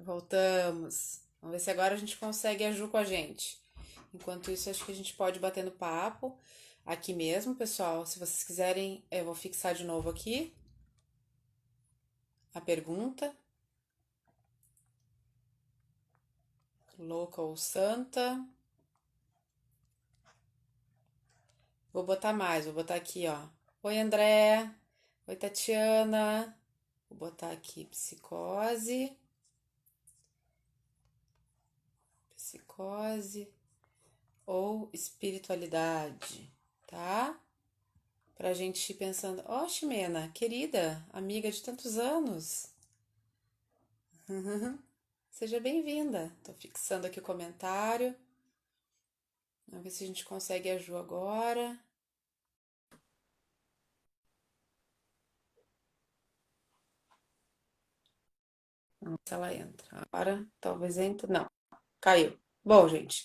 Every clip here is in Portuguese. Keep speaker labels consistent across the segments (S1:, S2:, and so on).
S1: Voltamos. Vamos ver se agora a gente consegue a Ju com a gente. Enquanto isso, acho que a gente pode bater no papo aqui mesmo, pessoal. Se vocês quiserem, eu vou fixar de novo aqui a pergunta. Louca ou santa? Vou botar mais, vou botar aqui, ó. Oi, André. Oi, Tatiana. Vou botar aqui psicose. Psicose ou espiritualidade, tá? Pra gente ir pensando, ó, Ximena, querida, amiga de tantos anos, seja bem-vinda. Tô fixando aqui o comentário. Vamos ver se a gente consegue a Ju agora. Vamos ver se ela entra. Agora, talvez entre. Não, caiu. Bom, gente,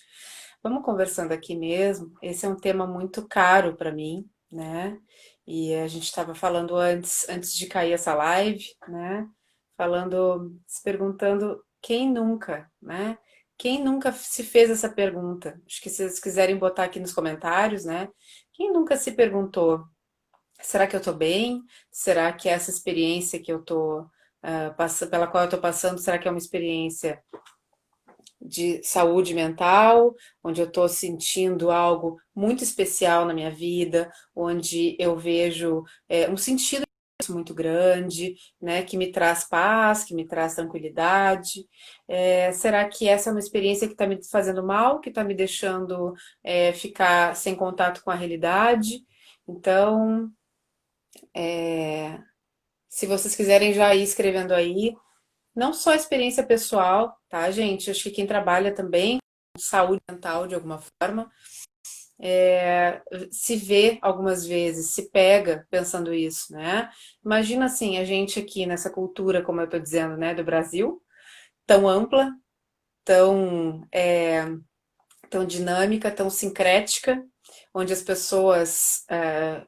S1: vamos conversando aqui mesmo. Esse é um tema muito caro para mim, né? E a gente estava falando antes de cair essa live, né? Falando, se perguntando quem nunca, né? Quem nunca se fez essa pergunta? Acho que se vocês quiserem botar aqui nos comentários, né? Quem nunca se perguntou, será que eu tô bem? Será que essa experiência que eu tô pela qual eu tô passando, será que é uma experiência de saúde mental, onde eu estou sentindo algo muito especial na minha vida, onde eu vejo um sentido muito grande, né, que me traz paz, que me traz tranquilidade. Será que essa é uma experiência que está me fazendo mal, que está me deixando ficar sem contato com a realidade? Então, se vocês quiserem já ir escrevendo aí, não só experiência pessoal, tá, gente? Acho que quem trabalha também com saúde mental de alguma forma, se vê algumas vezes, se pega pensando isso, né? Imagina assim, a gente aqui nessa cultura, como eu tô dizendo, né, do Brasil, tão ampla, tão, tão dinâmica, tão sincrética, onde as pessoas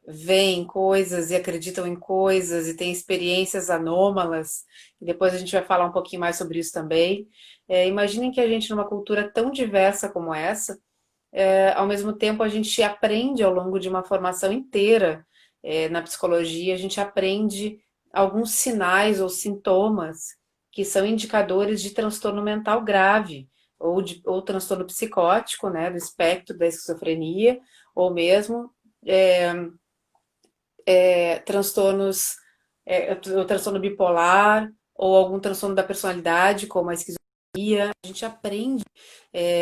S1: veem coisas e acreditam em coisas e têm experiências anômalas, e depois a gente vai falar um pouquinho mais sobre isso também. Imaginem que a gente, numa cultura tão diversa como essa, ao mesmo tempo a gente aprende ao longo de uma formação inteira na psicologia, a gente aprende alguns sinais ou sintomas que são indicadores de transtorno mental grave ou transtorno psicótico, né, do espectro da esquizofrenia, ou mesmo é, transtornos, o transtorno bipolar ou algum transtorno da personalidade, como a esquizofrenia. A gente aprende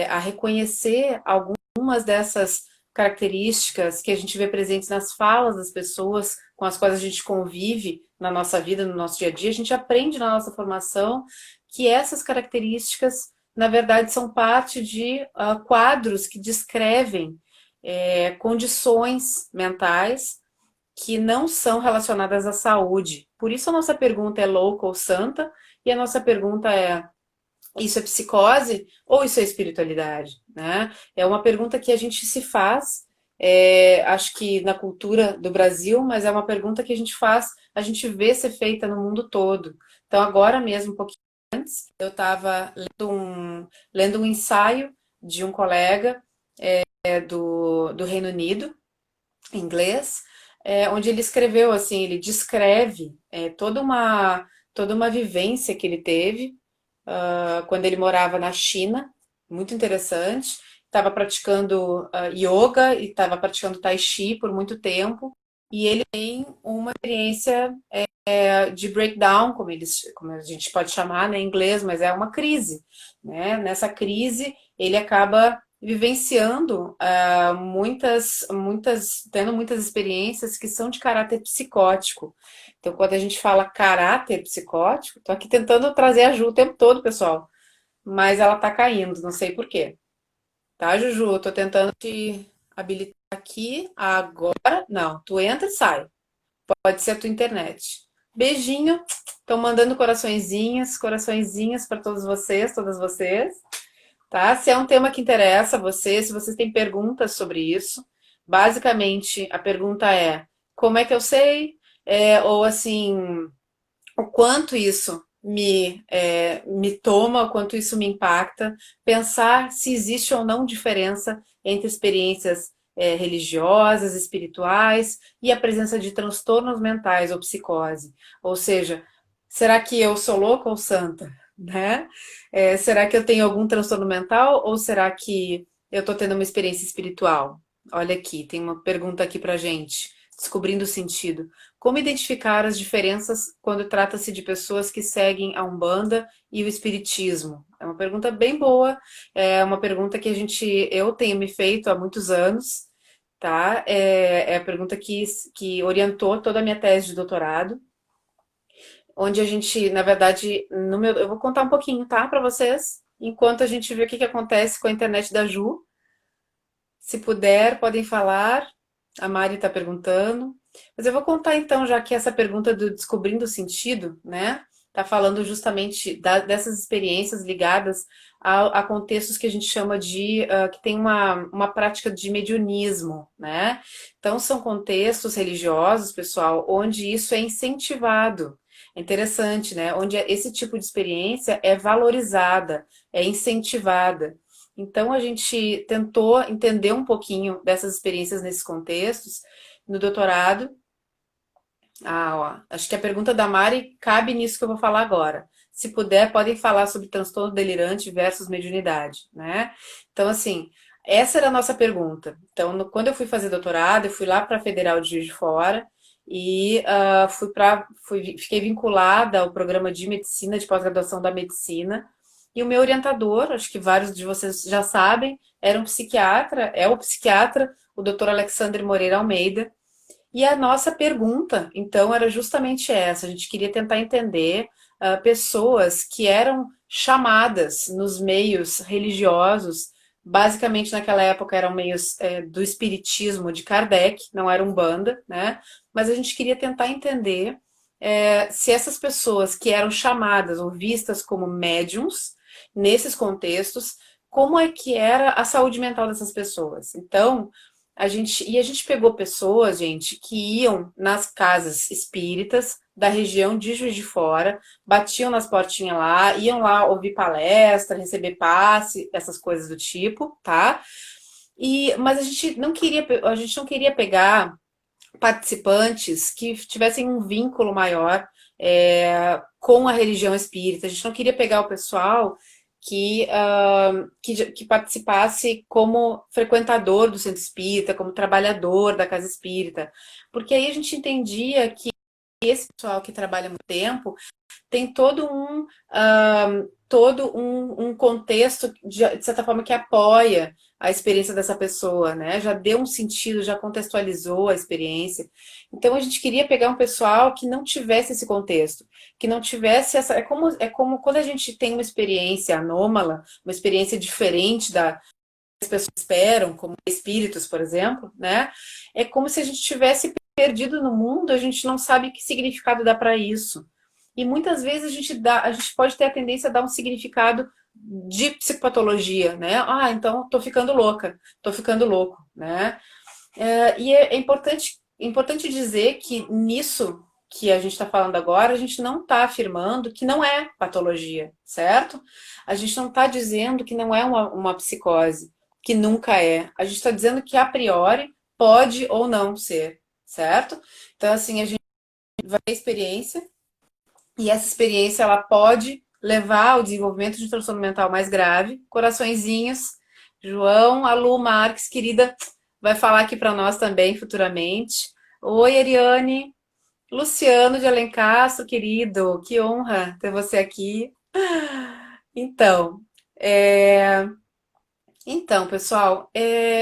S1: a reconhecer algumas dessas características que a gente vê presentes nas falas das pessoas com as quais a gente convive na nossa vida, no nosso dia a dia. A gente aprende na nossa formação que essas características, na verdade, são parte de quadros que descrevem condições mentais que não são relacionadas à saúde. Por isso a nossa pergunta é louca ou santa, e a nossa pergunta é: isso é psicose ou isso é espiritualidade? Né? É uma pergunta que a gente se faz, acho que na cultura do Brasil, mas é uma pergunta que a gente faz, a gente vê ser feita no mundo todo. Então, agora mesmo, um pouquinho antes, eu estava lendo um ensaio de um colega do Reino Unido, em inglês, onde ele escreveu assim, ele descreve toda uma vivência que ele teve quando ele morava na China, muito interessante. Estava praticando yoga e estava praticando tai chi por muito tempo. E ele tem uma experiência de breakdown, como a gente pode chamar, né, em inglês, mas é uma crise. Né? Nessa crise, ele acaba vivenciando tendo muitas experiências que são de caráter psicótico. Então, quando a gente fala caráter psicótico, tô aqui tentando trazer a Ju o tempo todo, pessoal, mas ela tá caindo, não sei por quê. Tá, Juju? Tô tentando te habilitar aqui agora. Não, tu entra e sai. Pode ser a tua internet. Beijinho. Estão mandando coraçõezinhas para todos vocês, todas vocês, tá? Se é um tema que interessa a vocês, se vocês têm perguntas sobre isso, basicamente a pergunta é: como é que eu sei? Ou assim, o quanto isso me toma, o quanto isso me impacta, pensar se existe ou não diferença entre experiências religiosas, espirituais e a presença de transtornos mentais ou psicose. Ou seja, será que eu sou louca ou santa? Né? Será que eu tenho algum transtorno mental ou será que eu estou tendo uma experiência espiritual? Olha aqui, tem uma pergunta aqui pra gente, descobrindo o sentido. Como identificar as diferenças quando trata-se de pessoas que seguem a Umbanda e o Espiritismo? É uma pergunta bem boa, é uma pergunta que eu tenho me feito há muitos anos, tá? É a pergunta que orientou toda a minha tese de doutorado, onde a gente, na verdade, eu vou contar um pouquinho, tá, para vocês, enquanto a gente vê o que que acontece com a internet da Ju. Se puder, podem falar. A Mari está perguntando. Mas eu vou contar então, já que essa pergunta do descobrindo o sentido, né? Está falando justamente dessas experiências ligadas a contextos que a gente chama de que tem uma prática de mediunismo, né? Então são contextos religiosos, pessoal, onde isso é incentivado. É interessante, né? Onde esse tipo de experiência é valorizada, é incentivada. Então a gente tentou entender um pouquinho dessas experiências nesses contextos no doutorado. Ó, acho que a pergunta da Mari cabe nisso que eu vou falar agora. Se puder, podem falar sobre transtorno delirante versus mediunidade, né? Então, assim, essa era a nossa pergunta. Então, quando eu fui fazer doutorado, eu fui lá para a Federal de Juiz de Fora e fiquei vinculada ao programa de medicina, de pós-graduação da medicina. E o meu orientador, acho que vários de vocês já sabem, era um psiquiatra, é o psiquiatra, o Dr. Alexandre Moreira Almeida. E a nossa pergunta, então, era justamente essa. A gente queria tentar entender pessoas que eram chamadas nos meios religiosos, basicamente naquela época eram meios do espiritismo de Kardec, não era Umbanda, né? Mas a gente queria tentar entender se essas pessoas que eram chamadas ou vistas como médiums, nesses contextos, como é que era a saúde mental dessas pessoas. Então, a gente pegou pessoas, gente, que iam nas casas espíritas da região de Juiz de Fora, batiam nas portinhas lá, iam lá ouvir palestra, receber passe, essas coisas do tipo, tá? Mas a gente não queria pegar participantes que tivessem um vínculo maior com a religião espírita. A gente não queria pegar o pessoal que participasse como frequentador do centro espírita, como trabalhador da casa espírita, porque aí a gente entendia que esse pessoal que trabalha muito tempo tem todo um contexto, de certa forma, que apoia a experiência dessa pessoa, né? Já deu um sentido, já contextualizou a experiência. Então a gente queria pegar um pessoal que não tivesse esse contexto, que não tivesse essa. É como quando a gente tem uma experiência anômala, uma experiência diferente da que as pessoas esperam, como espíritos, por exemplo, né? É como se a gente tivesse perdido no mundo, a gente não sabe que significado dá para isso. E muitas vezes a gente pode ter a tendência a dar um significado de psicopatologia, né? Ah, então tô ficando louca, tô ficando louco, né? E é importante dizer que nisso que a gente está falando agora, a gente não está afirmando que não é patologia, certo? A gente não está dizendo que não é uma psicose, que nunca é. A gente está dizendo que a priori pode ou não ser, certo? Então, assim, a gente vai ter experiência e essa experiência ela pode levar ao desenvolvimento de um transtorno mental mais grave. Coraçõezinhos, João, a Lu Marques, querida, vai falar aqui para nós também futuramente. Oi, Ariane. Luciano de Alencastro, querido, que honra ter você aqui. Então, é, pessoal,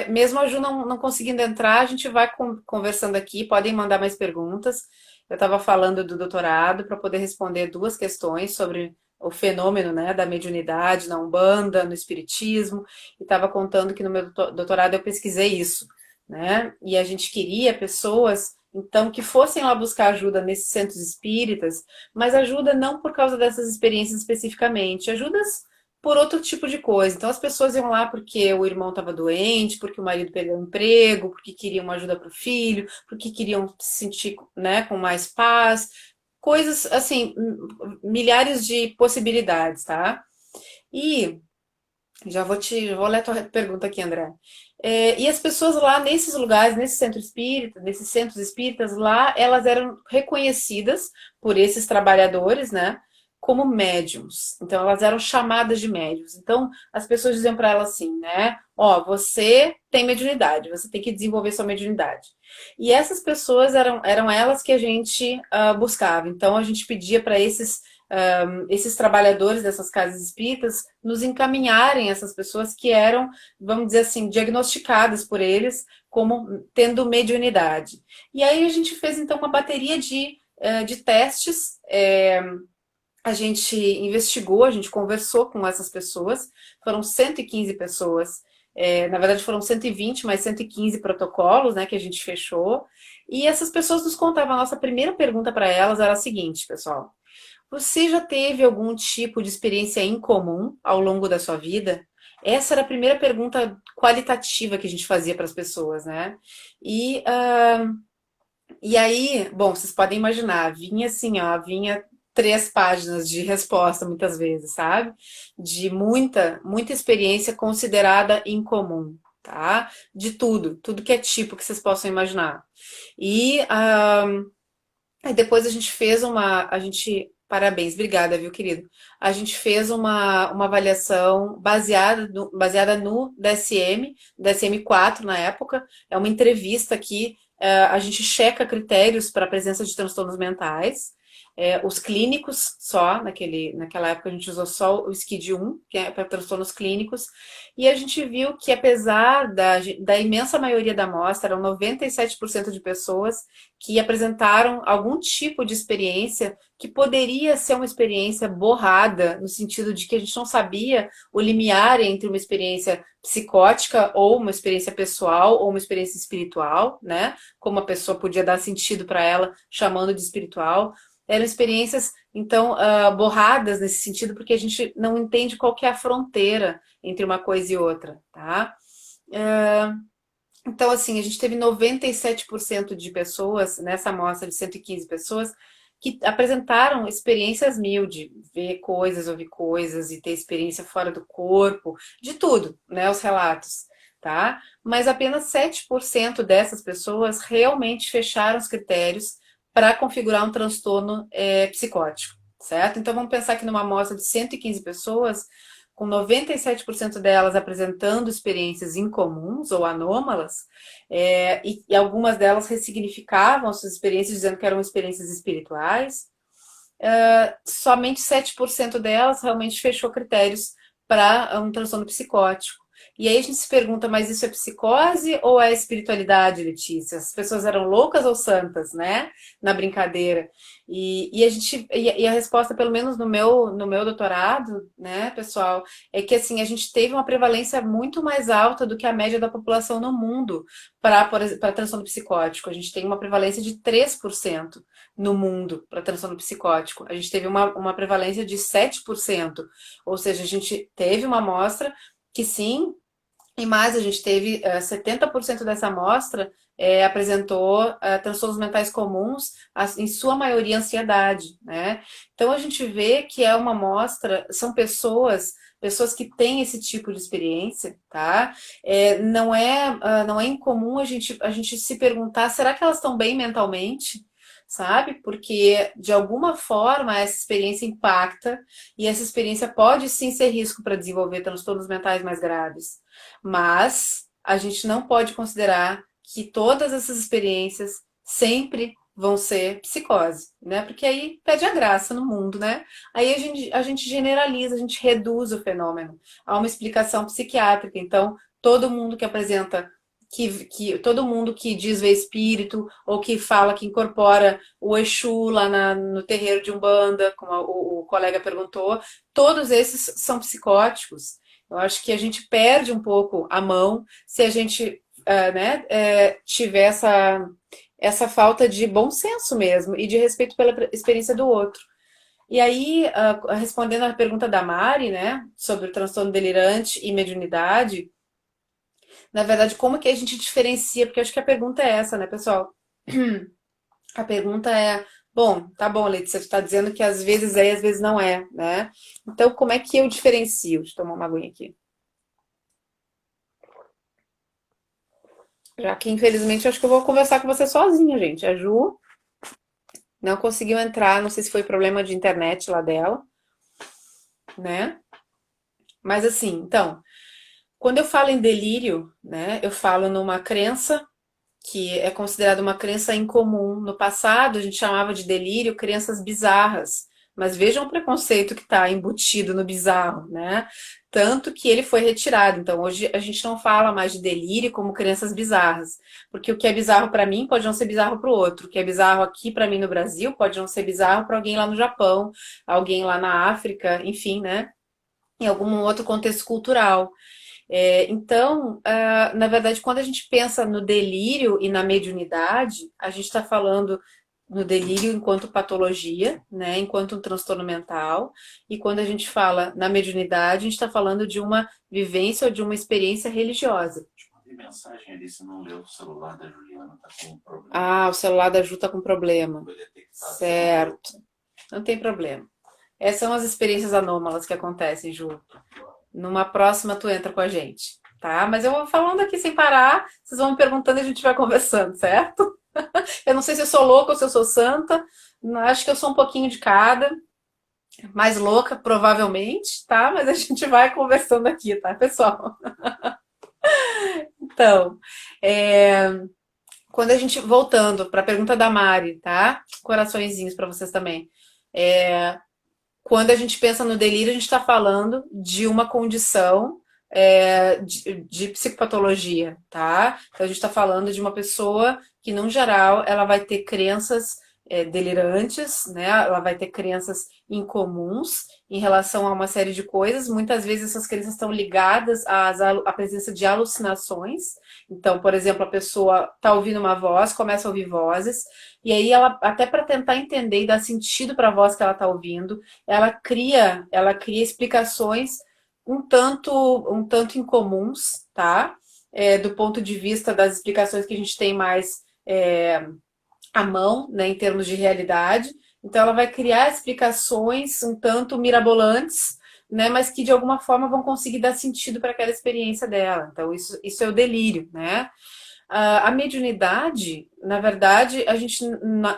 S1: mesmo a Ju não conseguindo entrar, a gente vai conversando aqui, podem mandar mais perguntas. Eu estava falando do doutorado para poder responder duas questões sobre o fenômeno, né, da mediunidade na Umbanda, no Espiritismo, e estava contando que no meu doutorado eu pesquisei isso, né? E a gente queria pessoas, então, que fossem lá buscar ajuda nesses centros espíritas, mas ajuda não por causa dessas experiências especificamente, ajudas por outro tipo de coisa. Então as pessoas iam lá porque o irmão estava doente, porque o marido perdeu o emprego, porque queriam uma ajuda para o filho, porque queriam se sentir, né, com mais paz. coisas, assim, milhares de possibilidades, tá? E vou ler a tua pergunta aqui, André. E as pessoas lá nesses lugares, nesse centro espírita, nesses centros espíritas lá, elas eram reconhecidas por esses trabalhadores, né, como médiums. Então elas eram chamadas de médiums. Então as pessoas diziam para elas assim, né, ó, você tem mediunidade, você tem que desenvolver sua mediunidade. E essas pessoas eram elas que a gente buscava. Então a gente pedia para esses trabalhadores dessas casas espíritas nos encaminharem essas pessoas que eram, vamos dizer assim, diagnosticadas por eles como tendo mediunidade. E aí a gente fez então uma bateria de testes. A gente investigou, a gente conversou com essas pessoas, foram 115 pessoas. Na verdade foram 120, mas 115 protocolos, né, que a gente fechou. E essas pessoas nos contavam, a nossa primeira pergunta para elas era a seguinte, pessoal: você já teve algum tipo de experiência incomum ao longo da sua vida? Essa era a primeira pergunta qualitativa que a gente fazia para as pessoas, né? E, e aí, bom, vocês podem imaginar, vinha assim, ó, vinha 3 páginas de resposta muitas vezes, sabe? De muita experiência considerada incomum, tá? De tudo que é tipo que vocês possam imaginar. E aí depois a gente fez a gente, parabéns, obrigada, viu, querido? A gente fez uma avaliação baseada no DSM-4 na época, é uma entrevista aqui, a gente checa critérios para a presença de transtornos mentais, os clínicos só, naquela época a gente usou só o SCID-1, que é para transtornos clínicos, e a gente viu que apesar da imensa maioria da amostra, eram 97% de pessoas que apresentaram algum tipo de experiência que poderia ser uma experiência borrada, no sentido de que a gente não sabia o limiar entre uma experiência psicótica ou uma experiência pessoal ou uma experiência espiritual, né? Como a pessoa podia dar sentido para ela chamando de espiritual. Eram experiências, então, borradas nesse sentido, porque a gente não entende qual que é a fronteira entre uma coisa e outra, tá? Então, assim, a gente teve 97% de pessoas, nessa amostra de 115 pessoas, que apresentaram experiências mil, de ver coisas, ouvir coisas e ter experiência fora do corpo, de tudo, né, os relatos, tá? Mas apenas 7% dessas pessoas realmente fecharam os critérios para configurar um transtorno psicótico, certo? Então, vamos pensar que numa amostra de 115 pessoas, com 97% delas apresentando experiências incomuns ou anômalas, e algumas delas ressignificavam suas experiências, dizendo que eram experiências espirituais, somente 7% delas realmente fechou critérios para um transtorno psicótico. E aí a gente se pergunta, mas isso é psicose ou é espiritualidade, Letícia? As pessoas eram loucas ou santas, né? Na brincadeira. E a resposta, pelo menos no meu doutorado, né, pessoal, é que assim, a gente teve uma prevalência muito mais alta do que a média da população no mundo para transtorno psicótico. A gente tem uma prevalência de 3% no mundo para transtorno psicótico. A gente teve uma prevalência de 7%. Ou seja, a gente teve uma amostra que sim, e mais, a gente teve 70% dessa amostra apresentou transtornos mentais comuns, em sua maioria ansiedade, né? Então a gente vê que é uma amostra, são pessoas que têm esse tipo de experiência, tá? Não é incomum a gente se perguntar, será que elas estão bem mentalmente? Sabe? Porque de alguma forma essa experiência impacta e essa experiência pode sim ser risco para desenvolver transtornos mentais mais graves. Mas a gente não pode considerar que todas essas experiências sempre vão ser psicose, né? Porque aí perde a graça no mundo, né? Aí a gente generaliza, a gente reduz o fenômeno a uma explicação psiquiátrica. Então, todo mundo que apresenta todo mundo que diz ver espírito ou que fala que incorpora o Exu lá no terreiro de Umbanda, como o colega perguntou, todos esses são psicóticos. Eu acho que a gente perde um pouco a mão se a gente né, tiver essa falta de bom senso mesmo e de respeito pela experiência do outro. E aí, respondendo à pergunta da Mari, né, sobre o transtorno delirante e mediunidade, na verdade, como que a gente diferencia? Porque eu acho que a pergunta é essa, né, pessoal? A pergunta é Bom, tá bom, Letícia, você está dizendo que às vezes é e às vezes não é, né? Então, como é que eu diferencio? Deixa eu tomar uma aguinha aqui. Já que, infelizmente, eu acho que eu vou conversar com você sozinha, gente. A Ju não conseguiu entrar, não sei se foi problema de internet lá dela, né? Mas assim, então, quando eu falo em delírio, né, eu falo numa crença que é considerada uma crença incomum. No passado, a gente chamava de delírio crenças bizarras. Mas vejam o preconceito que está embutido no bizarro, né? Tanto que ele foi retirado. Então, hoje a gente não fala mais de delírio como crenças bizarras. Porque o que é bizarro para mim pode não ser bizarro para o outro. O que é bizarro aqui para mim no Brasil pode não ser bizarro para alguém lá no Japão, alguém lá na África, enfim, né? Em algum outro contexto cultural. Então, na verdade, quando a gente pensa no delírio e na mediunidade, a gente está falando no delírio enquanto patologia, né, enquanto um transtorno mental, e quando a gente fala na mediunidade, a gente está falando de uma vivência ou de uma experiência religiosa.
S2: Mandei mensagem ali, se não leu o celular da Juliana, tá com um problema.
S1: Ah, o celular da Ju está com problema.
S2: Foi detectado,
S1: Certo, não tem problema. Essas são as experiências anômalas que acontecem, Ju. Numa próxima tu entra com a gente, tá? Mas eu vou falando aqui sem parar, vocês vão me perguntando e a gente vai conversando, certo? Eu não sei se eu sou louca ou se eu sou santa, acho que eu sou um pouquinho de cada, mais louca provavelmente, tá? Mas a gente vai conversando aqui, tá, pessoal? Então, é, quando a gente, voltando para a pergunta da Mari, tá? Coraçõezinhos para vocês também. Quando a gente pensa no delírio, a gente está falando de uma condição de psicopatologia, tá? Então a gente está falando de uma pessoa que, no geral, ela vai ter crenças delirantes, né? Ela vai ter crenças incomuns em relação a uma série de coisas. Muitas vezes essas crenças estão ligadas à presença de alucinações. Então, por exemplo, a pessoa está ouvindo uma voz, começa a ouvir vozes, e aí ela, até para tentar entender e dar sentido para a voz que ela está ouvindo, ela cria explicações um tanto incomuns, tá? Do ponto de vista das explicações que a gente tem mais à mão, né, em termos de realidade. Então, ela vai criar explicações um tanto mirabolantes, né, mas que de alguma forma vão conseguir dar sentido para aquela experiência dela. Então, isso é o delírio, né? A mediunidade, na verdade, a gente,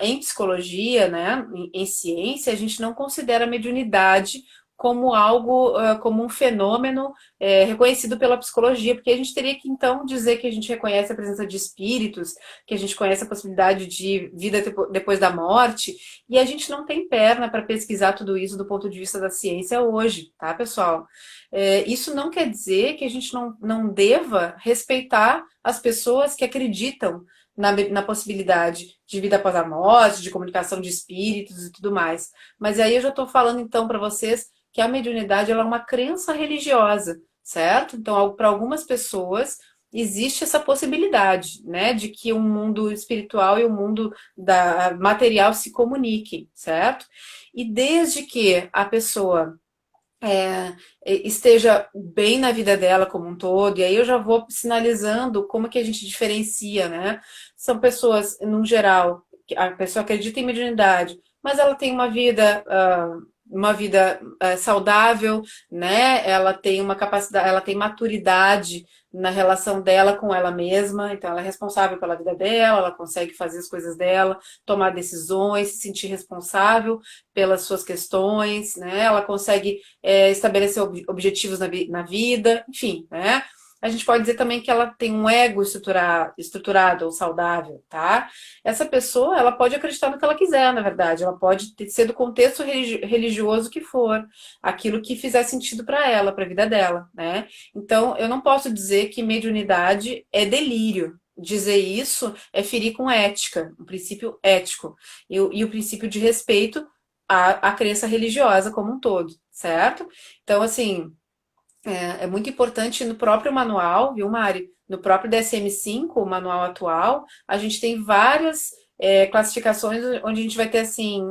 S1: em psicologia, né, em ciência, a gente não considera a mediunidade como algo, como um fenômeno reconhecido pela psicologia, porque a gente teria que então dizer que a gente reconhece a presença de espíritos, que a gente conhece a possibilidade de vida depois da morte, e a gente não tem perna para pesquisar tudo isso do ponto de vista da ciência hoje, tá, pessoal? Isso não quer dizer que a gente não deva respeitar as pessoas que acreditam na possibilidade de vida após a morte, de comunicação de espíritos e tudo mais. Mas aí eu já estou falando então para vocês que a mediunidade ela é uma crença religiosa, certo? Então, para algumas pessoas existe essa possibilidade, né, de que o mundo espiritual e o mundo material se comuniquem, certo? E desde que a pessoa esteja bem na vida dela como um todo, e aí eu já vou sinalizando como que a gente diferencia, né? São pessoas, no geral, a pessoa acredita em mediunidade, mas ela tem uma vida saudável, né? Ela tem uma capacidade, ela tem maturidade na relação dela com ela mesma, então ela é responsável pela vida dela, ela consegue fazer as coisas dela, tomar decisões, se sentir responsável pelas suas questões, né? Ela consegue estabelecer objetivos na vida, enfim, né? A gente pode dizer também que ela tem um ego estruturado ou saudável, tá? Essa pessoa, ela pode acreditar no que ela quiser, na verdade. Ela pode ser do contexto religioso que for, aquilo que fizer sentido para ela, para a vida dela, né? Então, eu não posso dizer que mediunidade é delírio. Dizer isso é ferir com ética, um princípio ético. E o princípio de respeito à crença religiosa como um todo, certo? Então, assim, é muito importante no próprio manual, viu, Mari? No próprio DSM-5, o manual atual, a gente tem várias classificações onde a gente vai ter, assim,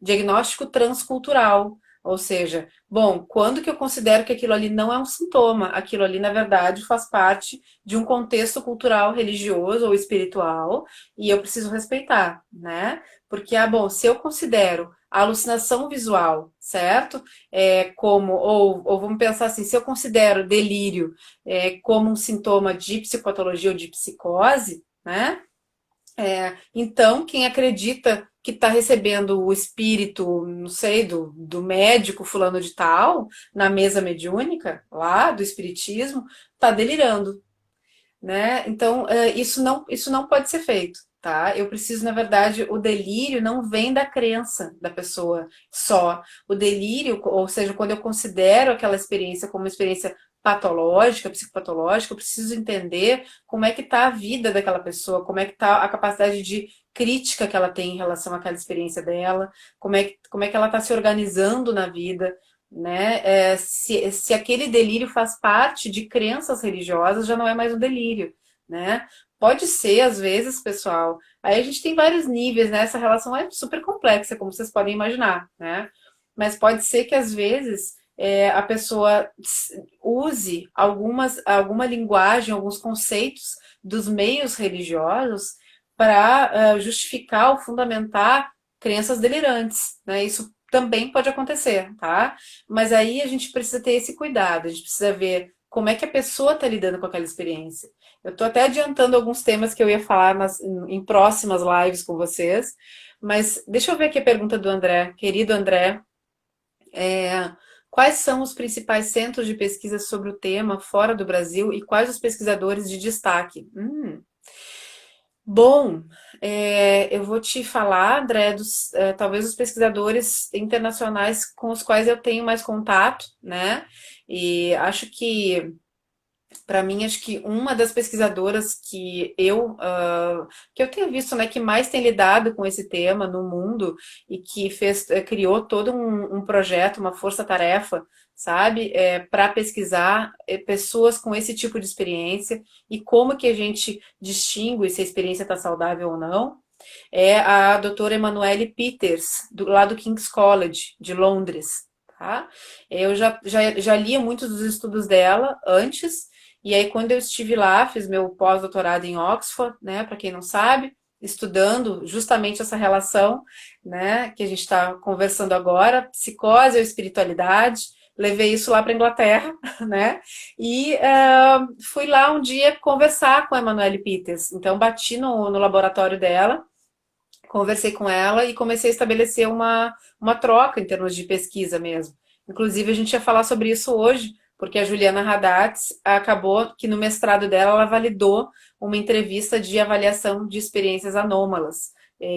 S1: diagnóstico transcultural, Ou seja, bom, quando que eu considero que aquilo ali não é um sintoma? Aquilo ali, na verdade, faz parte de um contexto cultural, religioso ou espiritual e eu preciso respeitar, né? Porque, bom, se eu considero a alucinação visual, certo? Ou vamos pensar assim, se eu considero delírio como um sintoma de psicopatologia ou de psicose, né? Então, quem acredita que está recebendo o espírito, não sei, do médico fulano de tal, na mesa mediúnica, lá do espiritismo, está delirando, né? Então, isso não pode ser feito, tá? Eu preciso, na verdade, o delírio não vem da crença da pessoa só. O delírio, ou seja, quando eu considero aquela experiência como uma experiência patológica, psicopatológica, eu preciso entender como é que está a vida daquela pessoa, como é que está a capacidade de crítica que ela tem em relação àquela experiência dela, como é que ela está se organizando na vida, né? Se aquele delírio faz parte de crenças religiosas, já não é mais um delírio, né? Pode ser, às vezes, pessoal. Aí a gente tem vários níveis, né? Essa relação é super complexa, como vocês podem imaginar, né? Mas pode ser que, às vezes, a pessoa use alguma linguagem, alguns conceitos dos meios religiosos para justificar ou fundamentar crenças delirantes, né? Isso também pode acontecer, tá? Mas aí a gente precisa ter esse cuidado, a gente precisa ver como é que a pessoa está lidando com aquela experiência. Eu estou até adiantando alguns temas que eu ia falar em próximas lives com vocês, mas deixa eu ver aqui a pergunta do André. Querido André, quais são os principais centros de pesquisa sobre o tema fora do Brasil e quais os pesquisadores de destaque? Bom, eu vou te falar, André, talvez os pesquisadores internacionais com os quais eu tenho mais contato, né? E acho que, para mim, acho que uma das pesquisadoras que eu tenho visto, né, que mais tem lidado com esse tema no mundo e que criou todo um projeto, uma força-tarefa, sabe, para pesquisar pessoas com esse tipo de experiência e como que a gente distingue se a experiência está saudável ou não, é a doutora Emanuele Peters, lá do King's College, de Londres. Tá? Eu já lia muitos dos estudos dela antes, e aí quando eu estive lá, fiz meu pós-doutorado em Oxford, né, para quem não sabe, estudando justamente essa relação, né, que a gente está conversando agora, psicose ou espiritualidade. Levei isso lá para a Inglaterra, né? E fui lá um dia conversar com a Emanuele Peters. Então, bati no laboratório dela, conversei com ela e comecei a estabelecer uma troca em termos de pesquisa mesmo. Inclusive, a gente ia falar sobre isso hoje, porque a Juliana Radatz acabou que no mestrado dela ela validou uma entrevista de avaliação de experiências anômalas,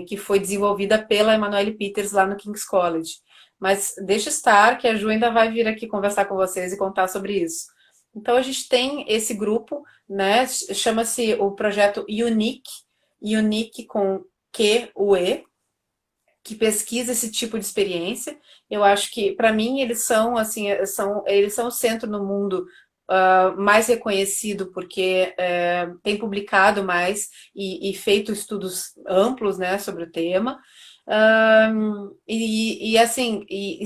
S1: que foi desenvolvida pela Emanuele Peters lá no King's College. Mas deixa estar que a Ju ainda vai vir aqui conversar com vocês e contar sobre isso. Então a gente tem esse grupo, né? Chama-se o projeto Unique, Unique com QUE, que pesquisa esse tipo de experiência. Eu acho que, para mim, eles são assim, eles são o centro no mundo mais reconhecido porque tem publicado mais e feito estudos amplos, né, sobre o tema.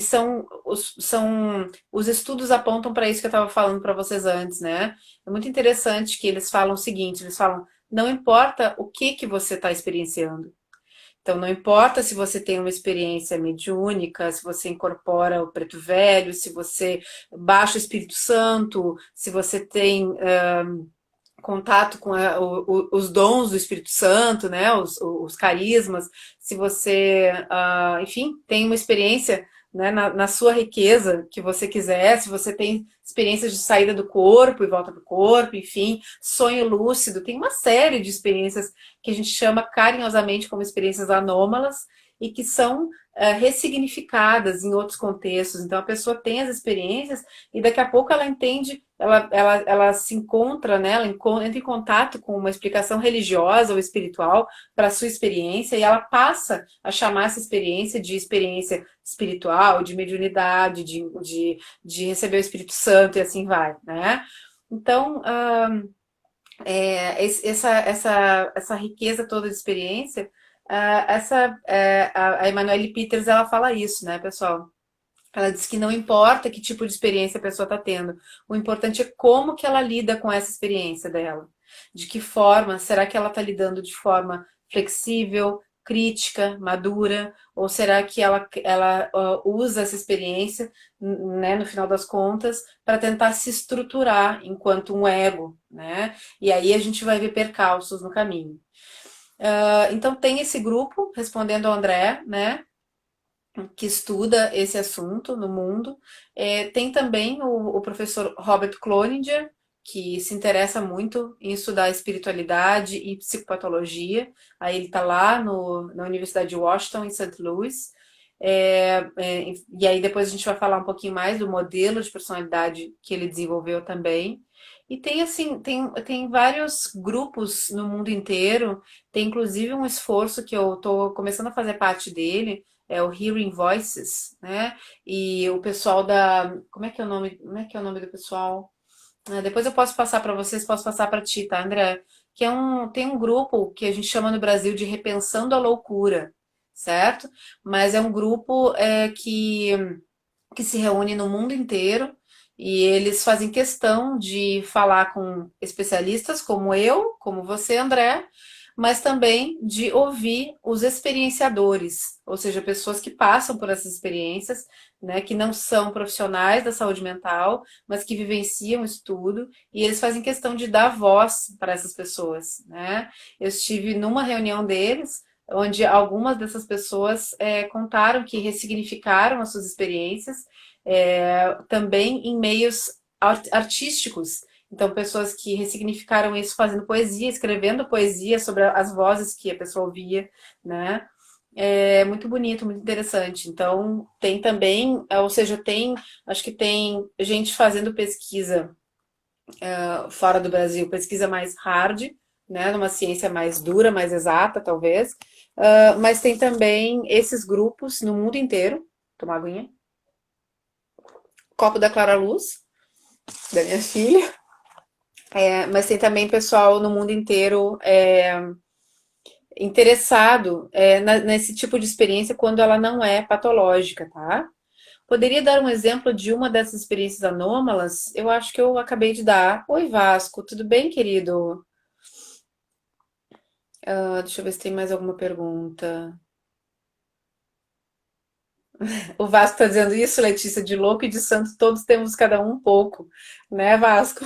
S1: São os estudos apontam para isso que eu estava falando para vocês antes, né? É muito interessante que eles falam o seguinte, eles falam, não importa o que você está experienciando, então, não importa se você tem uma experiência mediúnica, se você incorpora o preto velho, se você baixa o Espírito Santo, se você tem contato com os dons do Espírito Santo, né, os carismas, se você, enfim, tem uma experiência, né, na sua riqueza que você quiser, se você tem experiências de saída do corpo e volta para o corpo, enfim, sonho lúcido, tem uma série de experiências que a gente chama carinhosamente como experiências anômalas e que são ressignificadas em outros contextos. Então a pessoa tem as experiências e daqui a pouco ela entende, ela se encontra, né? Ela entra em contato com uma explicação religiosa ou espiritual para a sua experiência e ela passa a chamar essa experiência de experiência espiritual, de mediunidade, de receber o Espírito Santo e assim vai, né? Então, essa riqueza toda de experiência, a Emanuele Peters, ela fala isso, né, pessoal? Ela diz que não importa que tipo de experiência a pessoa está tendo, o importante é como que ela lida com essa experiência dela. De que forma, será que ela está lidando de forma flexível, crítica, madura, ou será que ela usa essa experiência, né, no final das contas, para tentar se estruturar enquanto um ego, né? E aí a gente vai ver percalços no caminho. Então tem esse grupo, respondendo ao André, né, que estuda esse assunto no mundo. Tem também o professor Robert Cloninger, que se interessa muito em estudar espiritualidade e psicopatologia. Aí ele está lá na Universidade de Washington, em St. Louis. E aí depois a gente vai falar um pouquinho mais do modelo de personalidade que ele desenvolveu também. E tem assim, tem vários grupos no mundo inteiro, tem inclusive um esforço que eu estou começando a fazer parte dele, é o Hearing Voices, né? E o pessoal da. Como é que é o nome do pessoal? Depois eu posso passar para vocês, posso passar para ti, tá, André? Tem um grupo que a gente chama no Brasil de Repensando a Loucura, certo? Mas é um grupo que se reúne no mundo inteiro e eles fazem questão de falar com especialistas como eu, como você, André, mas também de ouvir os experienciadores, ou seja, pessoas que passam por essas experiências, né, que não são profissionais da saúde mental, mas que vivenciam o estudo, e eles fazem questão de dar voz para essas pessoas, né? Eu estive numa reunião deles, onde algumas dessas pessoas contaram que ressignificaram as suas experiências, também em meios artísticos. Então, pessoas que ressignificaram isso fazendo poesia, escrevendo poesia sobre as vozes que a pessoa ouvia, né? É muito bonito, muito interessante. Então, tem também, ou seja, acho que tem gente fazendo pesquisa fora do Brasil, pesquisa mais hard, né? Numa ciência mais dura, mais exata, talvez. Mas tem também esses grupos no mundo inteiro. Tomar aguinha. Copo da Clara Luz, da minha filha. Mas tem também pessoal no mundo inteiro interessado nesse tipo de experiência quando ela não é patológica, tá? Poderia dar um exemplo de uma dessas experiências anômalas? Eu acho que eu acabei de dar. Oi, Vasco, tudo bem, querido? Deixa eu ver se tem mais alguma pergunta. O Vasco tá dizendo isso, Letícia, de louco e de santo, todos temos cada um pouco, né, Vasco?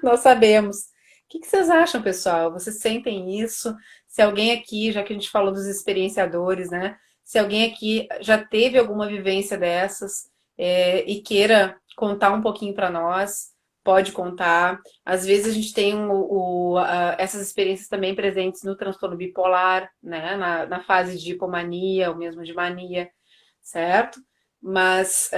S1: Nós sabemos. O que vocês acham, pessoal? Vocês sentem isso? Se alguém aqui, já que a gente falou dos experienciadores, né? Se alguém aqui já teve alguma vivência dessas, e queira contar um pouquinho para nós, pode contar. Às vezes a gente tem essas experiências também presentes no transtorno bipolar, né? Na fase de hipomania, ou mesmo de mania, certo? Mas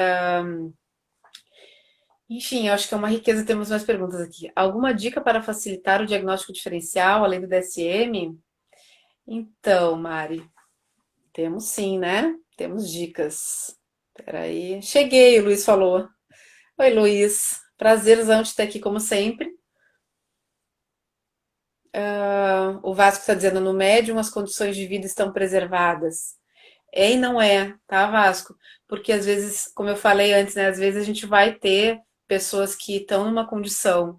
S1: enfim, eu acho que é uma riqueza. Temos mais perguntas aqui. Alguma dica para facilitar o diagnóstico diferencial, além do DSM? Então, Mari, temos sim, né? Temos dicas. Peraí. Cheguei, o Luiz falou. Oi, Luiz. Prazerzão te ter aqui, como sempre. O Vasco está dizendo, no médium as condições de vida estão preservadas. É e não é, tá, Vasco? Porque às vezes, como eu falei antes, né? Às vezes a gente vai ter pessoas que estão numa condição,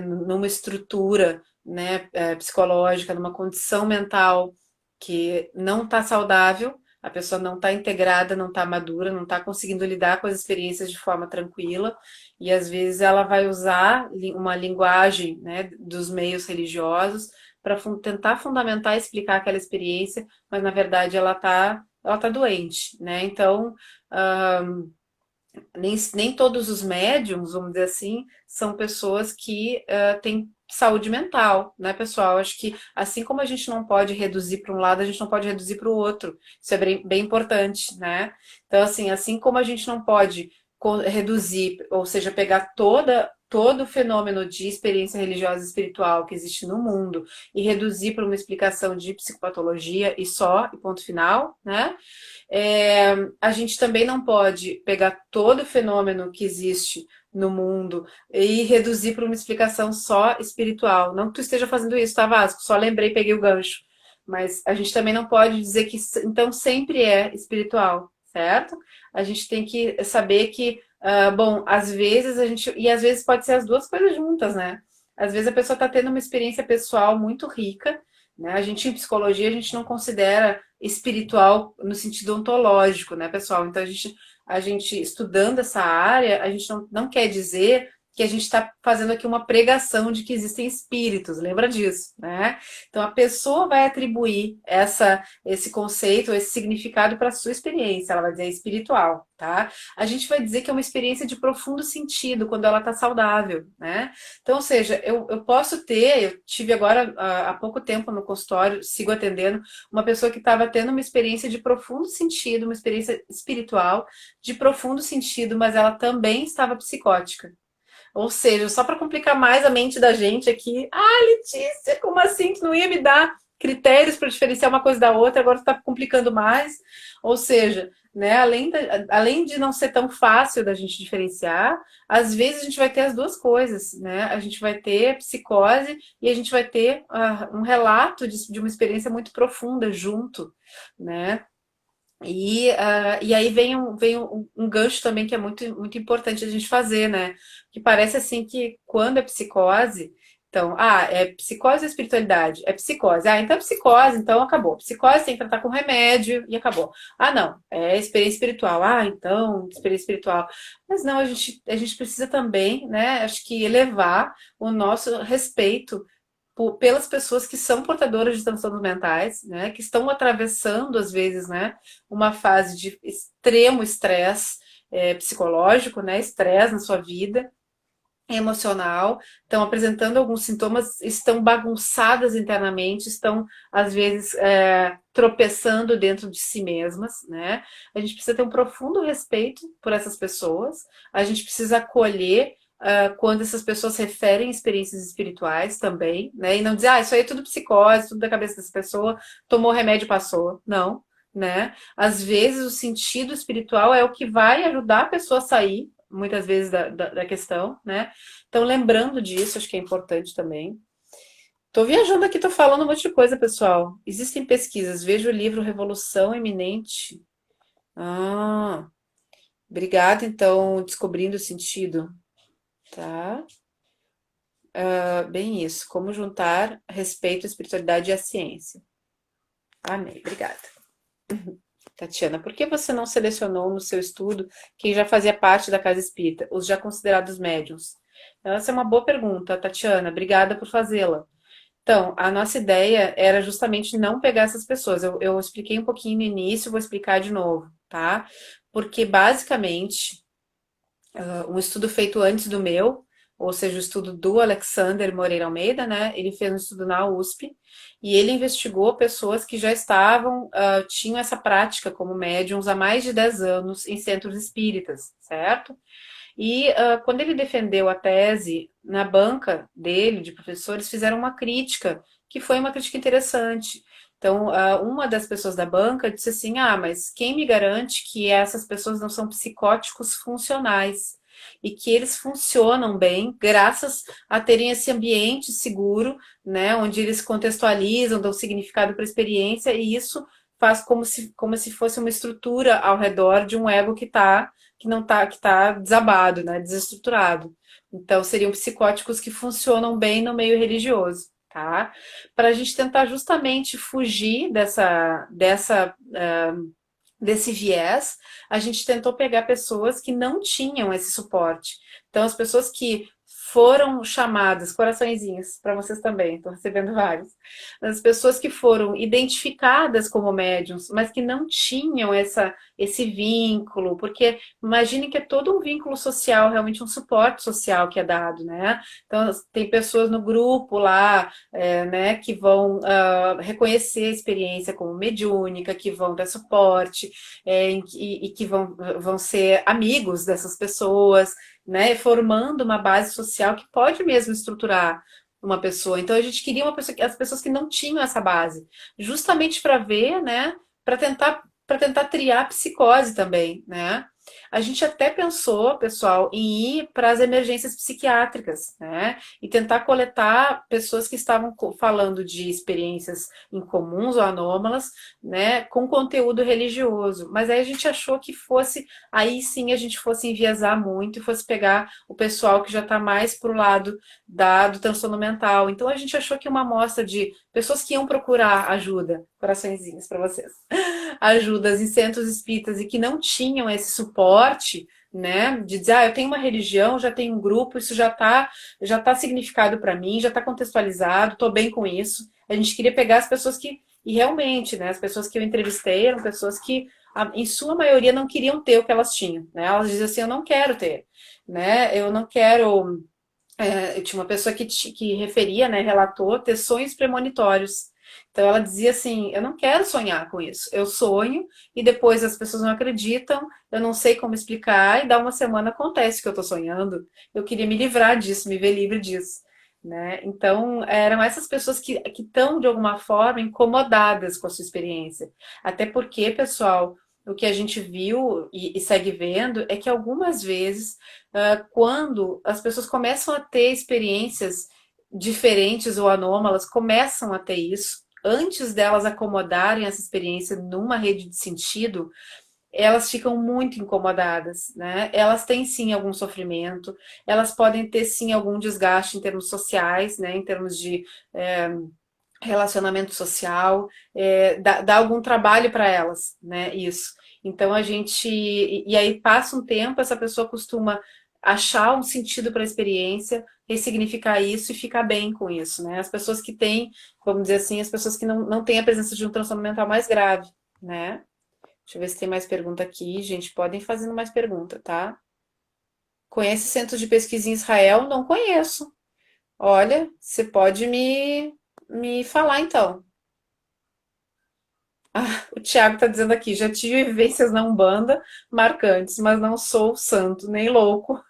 S1: numa estrutura, né, psicológica, numa condição mental que não está saudável, a pessoa não está integrada, não está madura, não está conseguindo lidar com as experiências de forma tranquila, e às vezes ela vai usar uma linguagem, né, dos meios religiosos para tentar fundamentar e explicar aquela experiência, mas na verdade ela tá doente, né? Então, nem todos os médiums, vamos dizer assim, são pessoas que têm saúde mental, né, pessoal? Acho que assim como a gente não pode reduzir para um lado, a gente não pode reduzir para o outro. Isso é bem importante, né? Então, assim como a gente não pode reduzir, ou seja, pegar todo o fenômeno de experiência religiosa e espiritual que existe no mundo e reduzir para uma explicação de psicopatologia e só, e ponto final, né? A gente também não pode pegar todo o fenômeno que existe no mundo e reduzir para uma explicação só espiritual. Não que tu esteja fazendo isso, tá, Vasco? Só lembrei, peguei o gancho. Mas a gente também não pode dizer que então sempre é espiritual, certo? A gente tem que saber que, bom, às vezes e às vezes pode ser as duas coisas juntas, né? Às vezes a pessoa está tendo uma experiência pessoal muito rica, né? A gente, em psicologia, a gente não considera espiritual no sentido ontológico, né, pessoal? Então, a gente estudando essa área, a gente não quer dizer que a gente está fazendo aqui uma pregação de que existem espíritos, lembra disso, né? Então, a pessoa vai atribuir esse conceito, esse significado para a sua experiência, ela vai dizer espiritual, tá? A gente vai dizer que é uma experiência de profundo sentido quando ela está saudável, né? Então, ou seja, eu posso ter, eu tive agora há pouco tempo no consultório, sigo atendendo, uma pessoa que estava tendo uma experiência de profundo sentido, uma experiência espiritual de profundo sentido, mas ela também estava psicótica. Ou seja, só para complicar mais a mente da gente aqui, Letícia, como assim que não ia me dar critérios para diferenciar uma coisa da outra, agora está complicando mais. Ou seja, né, além de não ser tão fácil da gente diferenciar, às vezes a gente vai ter as duas coisas, né? A gente vai ter psicose e a gente vai ter um relato de uma experiência muito profunda junto, né? E aí vem um gancho também que é muito importante a gente fazer, né? Que parece assim que quando é psicose, então, é psicose ou espiritualidade? É psicose. Então é psicose, então acabou. Psicose tem que tratar com remédio e acabou. Não, é experiência espiritual. Então, experiência espiritual. Mas não, a gente precisa também, né? Acho que elevar o nosso respeito pelas pessoas que são portadoras de transtornos mentais, né, que estão atravessando, às vezes, né, uma fase de extremo estresse psicológico, né, estresse na sua vida, emocional, estão apresentando alguns sintomas, estão bagunçadas internamente, estão, às vezes, tropeçando dentro de si mesmas, né? A gente precisa ter um profundo respeito por essas pessoas, a gente precisa acolher quando essas pessoas referem experiências espirituais também, né? E não dizer, isso aí é tudo psicose, tudo da cabeça dessa pessoa, tomou remédio e passou. Não, né? Às vezes o sentido espiritual é o que vai ajudar a pessoa a sair, muitas vezes, da questão, né? Então, lembrando disso, acho que é importante também. Tô viajando aqui, tô falando um monte de coisa, pessoal. Existem pesquisas, veja o livro Revolução Iminente. Obrigada, então, descobrindo o sentido. Tá? Bem isso. Como juntar respeito, espiritualidade e a ciência. Amém. Obrigada. Tatiana, por que você não selecionou no seu estudo quem já fazia parte da casa espírita, os já considerados médiuns? Essa é uma boa pergunta, Tatiana. Obrigada por fazê-la. Então, a nossa ideia era justamente não pegar essas pessoas. Eu expliquei um pouquinho no início, vou explicar de novo, tá? Porque, basicamente, um estudo feito antes do meu, ou seja, o estudo do Alexander Moreira Almeida, né? Ele fez um estudo na USP e ele investigou pessoas que já tinham essa prática como médiums há mais de 10 anos em centros espíritas, certo? E quando ele defendeu a tese, na banca dele, de professores, fizeram uma crítica, que foi uma crítica interessante. Então, uma das pessoas da banca disse assim: mas quem me garante que essas pessoas não são psicóticos funcionais? E que eles funcionam bem graças a terem esse ambiente seguro, né, onde eles contextualizam, dão significado para a experiência, e isso faz como se fosse uma estrutura ao redor de um ego que está desabado, né, desestruturado. Então, seriam psicóticos que funcionam bem no meio religioso, tá? Para a gente tentar justamente fugir desse viés, a gente tentou pegar pessoas que não tinham esse suporte. Então, as pessoas que foram chamadas, coraçõezinhos, para vocês também, estou recebendo vários, as pessoas que foram identificadas como médiums, mas que não tinham esse vínculo, porque imagine que é todo um vínculo social, realmente um suporte social que é dado, né? Então, tem pessoas no grupo lá, né, que vão reconhecer a experiência como mediúnica, que vão dar suporte, e que vão ser amigos dessas pessoas, né, formando uma base social que pode mesmo estruturar uma pessoa. Então a gente queria as pessoas que não tinham essa base, justamente para ver, né, para tentar triar a psicose também, né? A gente até pensou, pessoal, em ir para as emergências psiquiátricas, né? E tentar coletar pessoas que estavam falando de experiências incomuns ou anômalas, né? Com conteúdo religioso. Mas aí a gente achou que fosse, aí sim a gente fosse enviesar muito e fosse pegar o pessoal que já está mais pro lado do transtorno mental. Então a gente achou que uma amostra de pessoas que iam procurar ajuda, coraçõezinhos para vocês, ajudas em centros espíritas e que não tinham esse suporte, né, de dizer, eu tenho uma religião, já tenho um grupo, isso já tá significado para mim, já está contextualizado, estou bem com isso. A gente queria pegar as pessoas que, e realmente, né, as pessoas que eu entrevistei eram pessoas que, em sua maioria, não queriam ter o que elas tinham, né? Elas diziam assim, eu não quero ter, né? Eu não quero. Eu tinha uma pessoa que referia, né, relatou ter sonhos premonitórios. Então ela dizia assim: eu não quero sonhar com isso. Eu sonho e depois as pessoas não acreditam, eu não sei como explicar, e dá uma semana acontece que eu estou sonhando. Eu queria me livrar disso, me ver livre disso. Né? Então, eram essas pessoas que estão, de alguma forma, incomodadas com a sua experiência. Até porque, pessoal, o que a gente viu e segue vendo é que algumas vezes quando as pessoas começam a ter experiências diferentes ou anômalas, começam a ter isso, antes delas acomodarem essa experiência numa rede de sentido, elas ficam muito incomodadas, né? Elas têm sim algum sofrimento, elas podem ter sim algum desgaste em termos sociais, né? Em termos de relacionamento social, dá algum trabalho para elas, né? Isso. Então a gente. E aí passa um tempo, essa pessoa costuma achar um sentido para a experiência, ressignificar isso e ficar bem com isso, né? As pessoas que têm, vamos dizer assim, as pessoas que não têm a presença de um transtorno mental mais grave, né? Deixa eu ver se tem mais pergunta aqui. Gente, podem fazendo mais pergunta, tá? Conhece centros de pesquisa em Israel? Não conheço. Olha, você pode me falar então. O Thiago está dizendo aqui, já tive vivências na Umbanda marcantes, mas não sou santo, nem louco.